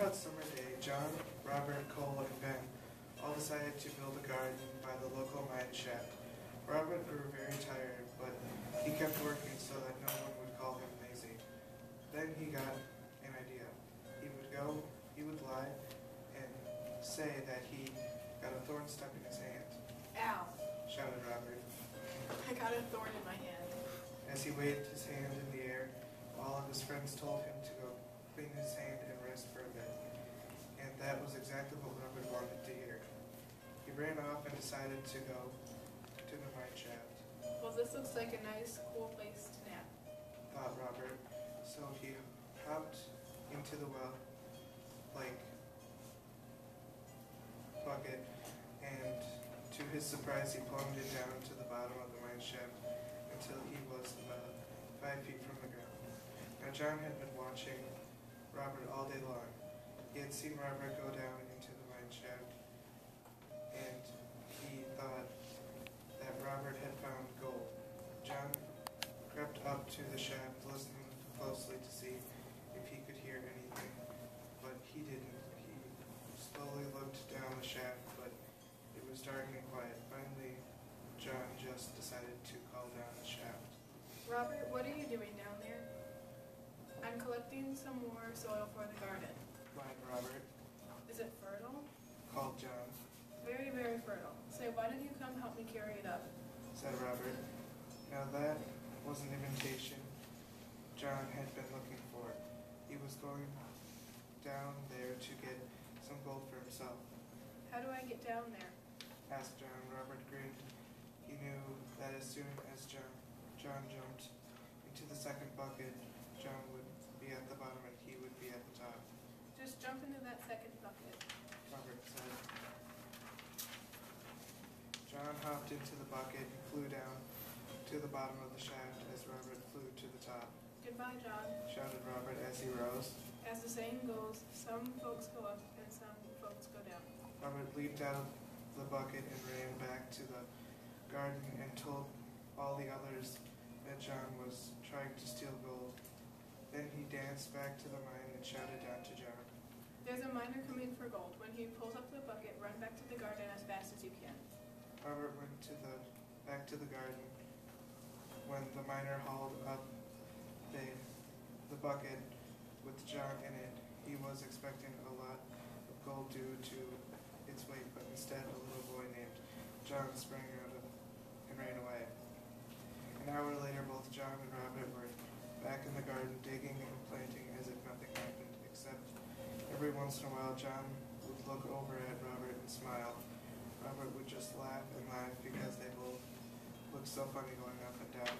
hot summer day, John, Robert, Cole, and Ben all decided to build a garden by the local mine shaft. Robert grew very tired, but he kept working so that no one would call him lazy. Then he got an idea. He would lie and say that he got a thorn stuck in his hand. Ow! Shouted Robert, I got a thorn in my hand. as he waved his hand in the air. All of his friends told him to go clean his hand and rest for a bit. And that was exactly what Robert wanted to hear. He ran off and decided to go to the mine shaft. Well, this looks like a nice, cool place to nap. Thought Robert. So he hopped into the like bucket, and to his surprise he plummeted down to the bottom of the mine shaft until he was about 5 feet from the ground. Now John had been watching Robert all day long. He had seen Robert go down into the mine shaft, and he thought that Robert had found gold. John crept up to the shaft, listening closely to see if he could hear anything, but he didn't. He slowly looked down the shaft, but it was dark and quiet. Finally, John just decided to call down the shaft. Robert, what are you doing down there? I'm collecting some more soil for the garden. Replied Robert. Is it fertile? Called John. Very, very fertile. Say, why don't you come help me carry it up? Said Robert. Now that was an invitation John had been looking for. He was going down there to get some gold for himself. How do I get down there? Asked John. Robert grinned. He knew that as soon as John jumped into the second bucket, John would be at the bottom and he would be at the top. Just jump into that second bucket. Robert said. John hopped into the bucket and flew down to the bottom of the shaft as Robert flew to the top. Goodbye, John. Shouted Robert as he rose. As the saying goes, some folks go up and some folks go down. Robert leaped out of the bucket and ran back to the garden and told all the others that John was trying to steal gold. Then he danced back to the mine and shouted down to John. There's a miner coming for gold. When he pulls up the bucket, run back to the garden as fast as you can. Robert went back to the garden. When the miner hauled up the bucket with John in it, he was expecting a lot of gold due to its weight, but instead a little boy named John sprang out of and ran away. An hour later, both John and Robert were back in the garden digging and planting as if nothing happened, except every once in a while John would look over at Robert and smile. Robert would just laugh and laugh because they both looked so funny going up and down.